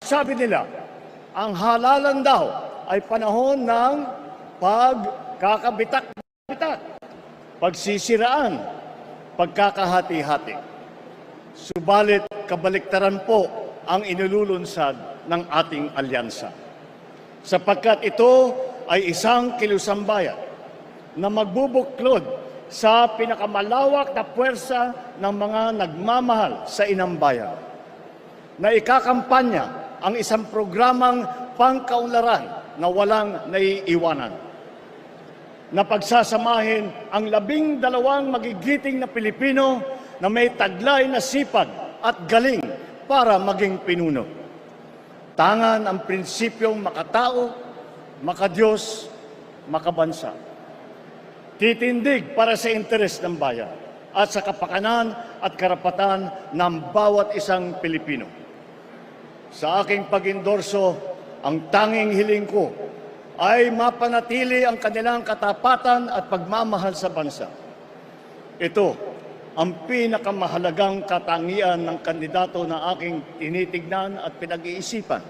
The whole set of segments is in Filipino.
Sabi nila, ang halalan daw ay panahon ng pagkakabitak-bitak, pagsisiraan, pagkakahati-hati. Subalit kabaliktaran po ang inilulunsad ng ating alyansa. Sapagkat ito ay isang kilusambayan na magbubuklod sa pinakamalawak na puwersa ng mga nagmamahal sa inang bayan, na ikakampanya ang isang programang pangkaunlaran na walang naiiwanan, na pagsasamahin ang 12 magigiting na Pilipino na may taglay na sipag at galing para maging pinuno. Tangan ang prinsipyong makatao, makadiyos, makabansa. Titindig para sa interes ng bayan at sa kapakanan at karapatan ng bawat isang Pilipino. Sa aking pag-endorso, ang tanging hiling ko ay mapanatili ang kanilang katapatan at pagmamahal sa bansa. Ito ang pinakamahalagang katangian ng kandidato na aking tinitignan at pinag-iisipan.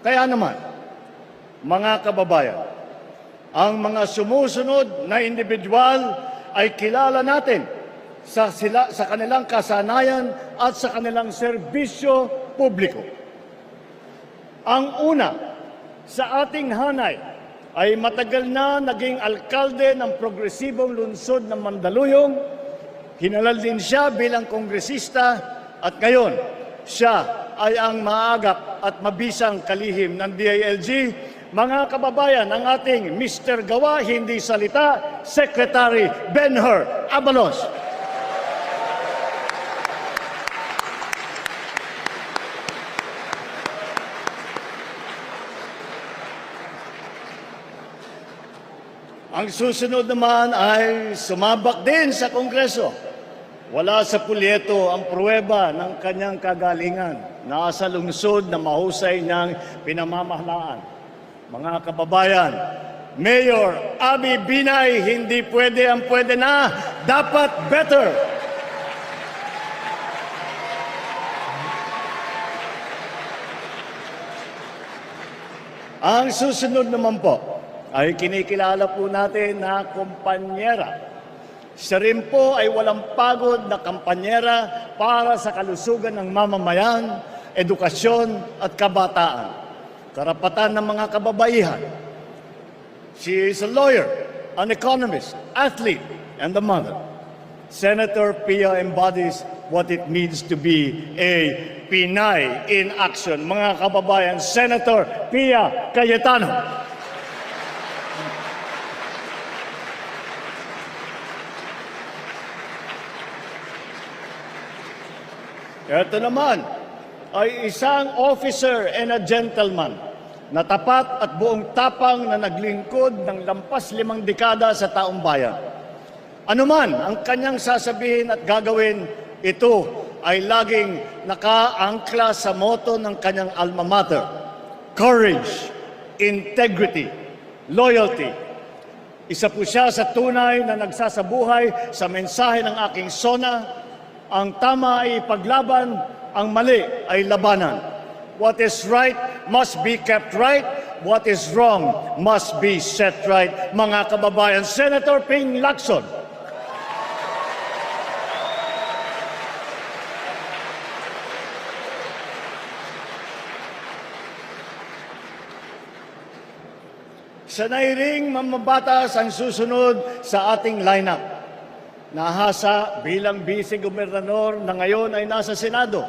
Kaya naman, mga kababayan, ang mga sumusunod na individual ay kilala natin sa kanilang kasanayan at sa kanilang serbisyo publiko. Ang una sa ating hanay ay matagal na naging alkalde ng progresibong lungsod ng Mandaluyong. Hinalal din siya bilang kongresista at ngayon siya ay ang maagap at mabisang kalihim ng DILG. Mga kababayan, ang ating Mr. Gawa, Hindi Salita, Secretary Benher Abalos. Ang susunod naman ay sumabak din sa Kongreso. Wala sa pulyeto ang pruweba ng kanyang kagalingan. Nasa lungsod na mahusay niyang pinamamahalaan. Mga kababayan, Mayor Abby Binay, hindi pwede ang pwede na, dapat better. Ang susunod naman po ay kinikilala po natin na kumpanyera. Siya rin po ay walang pagod na kampanyera para sa kalusugan ng mamamayan, edukasyon at kabataan. Karapatan ng mga kababaihan. She is a lawyer, an economist, athlete, and a mother. Senator Pia embodies what it means to be a Pinay in action. Mga kababayan, Senator Pia Cayetano. Ito naman ay isang officer and a gentleman na tapat at buong tapang na naglingkod ng lampas 5 dekada sa taong bayan. Anuman ang kanyang sasabihin at gagawin, ito ay laging nakaangkla sa moto ng kanyang alma mater: courage, integrity, loyalty. Isa po siya sa tunay na nagsasabuhay sa mensahe ng aking SONA: ang tama ay ipaglaban, ang mali ay labanan. What is right must be kept right. What is wrong must be set right. Mga kababayan, Senator Ping Lacson. Sanay ring mamabatas ang susunod sa ating lineup. Nahasa bilang vice-gobernador na ngayon ay nasa Senado.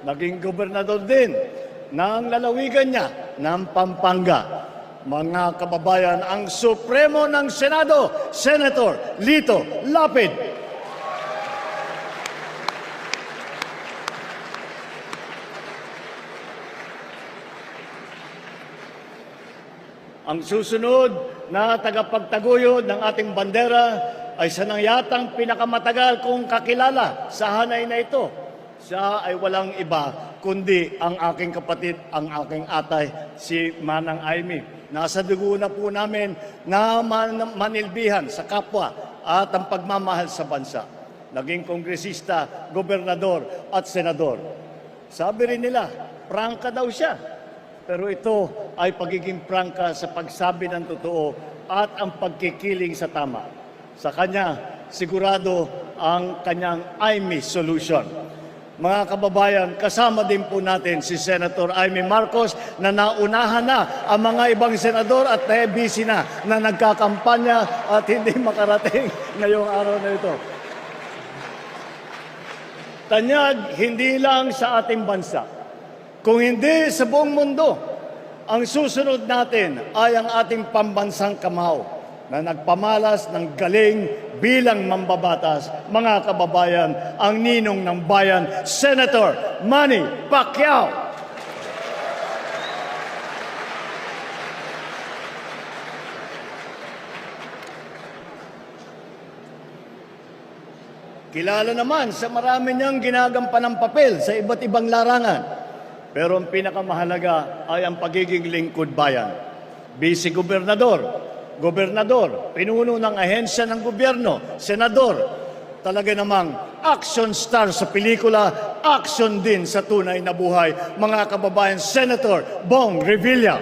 Naging gobernador din ng lalawigan niya ng Pampanga. Mga kababayan, ang Supremo ng Senado, Senator Lito Lapid. Ang susunod na tagapagtaguyod ng ating bandera ay sanayatang pinakamatagal kong kakilala sa hanay na ito. Siya ay walang iba kundi ang aking kapatid, ang aking atay, si Manang Aimee. Nasa dugo na po namin na manilbihan sa kapwa at ang pagmamahal sa bansa. Naging kongresista, gobernador at senador. Sabi rin nila, prangka daw siya. Pero ito ay pagiging prangka sa pagsabi ng totoo at ang pagkikiling sa tama. Sa kanya, sigurado ang kanyang IMI solution. Mga kababayan, kasama din po natin si Senator Amy Marcos na naunahan na ang mga ibang senador at busy na nagkakampanya at hindi makarating ngayong araw na ito. Tanyag, hindi lang sa ating bansa, kung hindi sa buong mundo, ang susunod natin ay ang ating pambansang kamao na nagpamalas ng galing bilang mambabatas, mga kababayan, ang ninong ng bayan, Senator Manny Pacquiao. Kilala naman sa marami niyang ginagampan ng papel sa iba't ibang larangan. Pero ang pinakamahalaga ay ang pagiging lingkod bayan. Vice-gobernador, gobernador, pinuno ng ahensya ng gobyerno, senador, talaga namang action star sa pelikula, action din sa tunay na buhay, mga kababayan, Senator Bong Revilla.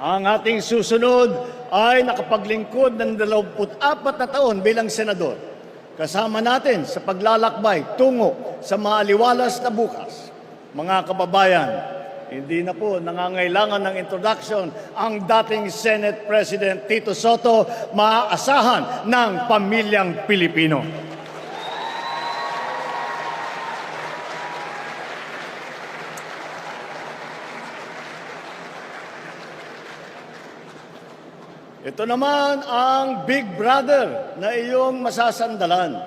Ang ating susunod ay nakapaglingkod ng 24 na taon bilang senador. Kasama natin sa paglalakbay tungo sa maaliwalas na bukas. Mga kababayan, hindi na po nangangailangan ng introduction ang dating Senate President Tito Soto, maaasahan ng pamilyang Pilipino. Ito naman ang big brother na iyong masasandalan.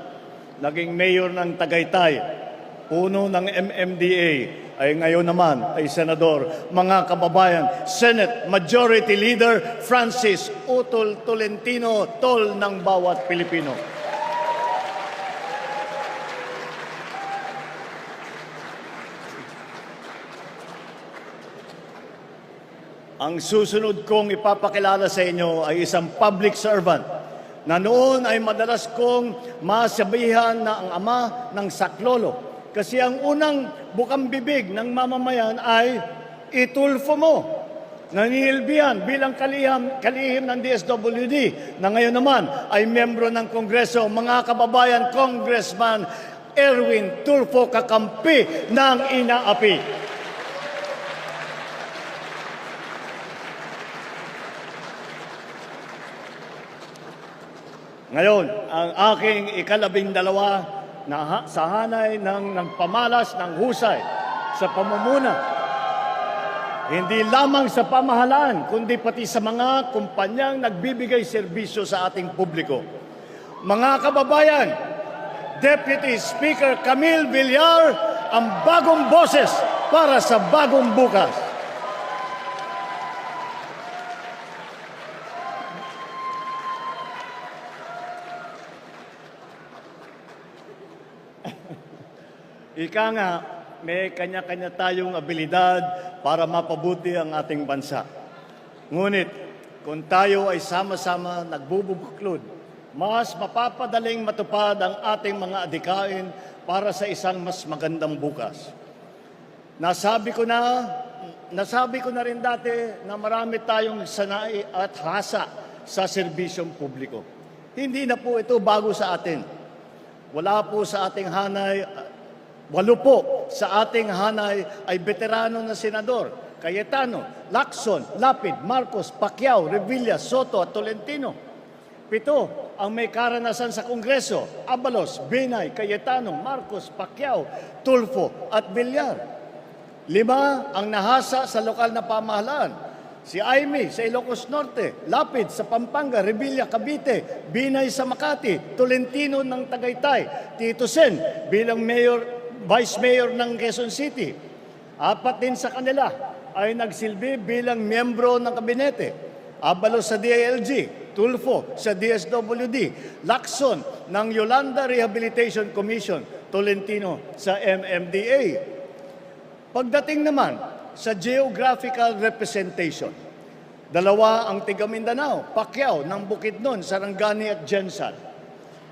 Naging mayor ng Tagaytay, puno ng MMDA, ay ngayon naman ay senador. Mga kababayan, Senate Majority Leader Francis Utol Tolentino, tol ng bawat Pilipino. Ang susunod kong ipapakilala sa inyo ay isang public servant na noon ay madalas kong masabihan na ang ama ng saklolo. Kasi ang unang bukang bibig ng mamamayan ay itulfo mo. Nanihilbihan bilang kalihim ng DSWD na ngayon naman ay membro ng Kongreso, mga kababayan, Congressman Erwin Tulfo, kakampi ng inaapi. Ngayon, ang aking ika-12 na sa hanay ng nagpamalas ng husay sa pamumuna, hindi lamang sa pamahalaan, kundi pati sa mga kumpanyang nagbibigay serbisyo sa ating publiko. Mga kababayan, Deputy Speaker Camille Villar, ang bagong boses para sa bagong bukas. Ika nga, may kanya-kanya tayong abilidad para mapabuti ang ating bansa. Ngunit, kung tayo ay sama-sama nagbubuklod, mas mapapadaling matupad ang ating mga adikain para sa isang mas magandang bukas. Nasabi ko na rin dati na marami tayong sanay at hasa sa serbisyong publiko. Hindi na po ito bago sa atin. Wala po sa ating hanay. 8 po sa ating hanay ay veterano na senador, Cayetano, Lacson, Lapid, Marcos, Pacquiao, Revilla, Soto at Tolentino. 7 ang may karanasan sa Kongreso, Abalos, Binay, Cayetano, Marcos, Pacquiao, Tulfo at Villar. 5 ang nahasa sa lokal na pamahalaan, si Amy sa Ilocos Norte, Lapid sa Pampanga, Revilla, Cavite, Binay sa Makati, Tolentino ng Tagaytay, Tito Sen bilang Vice Mayor ng Quezon City. 4 din sa kanila ay nagsilbi bilang miyembro ng kabinete. Abalos sa DILG, Tulfo sa DSWD, Lacson ng Yolanda Rehabilitation Commission, Tolentino sa MMDA. Pagdating naman sa geographical representation, Dalawa ang tiga Mindanao, Pacquiao ng Bukidnon, Sarangani at Jensan.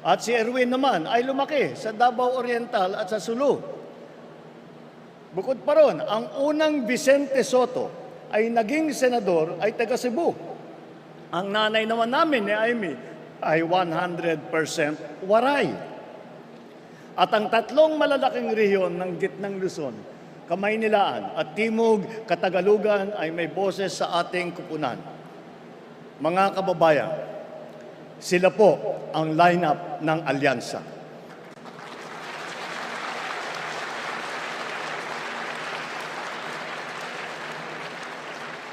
At si Erwin naman ay lumaki sa Davao Oriental at sa Sulu. Bukod pa ron, ang unang Vicente Soto ay naging senador ay taga Cebu. Ang nanay naman namin ni Amy ay 100% Waray. At ang tatlong malalaking rehiyon ng gitnang Luzon, Kamaynilaan at Timog Katagalugan ay may boses sa ating kupunan. Mga kababayan, sila po ang lineup ng alyansa.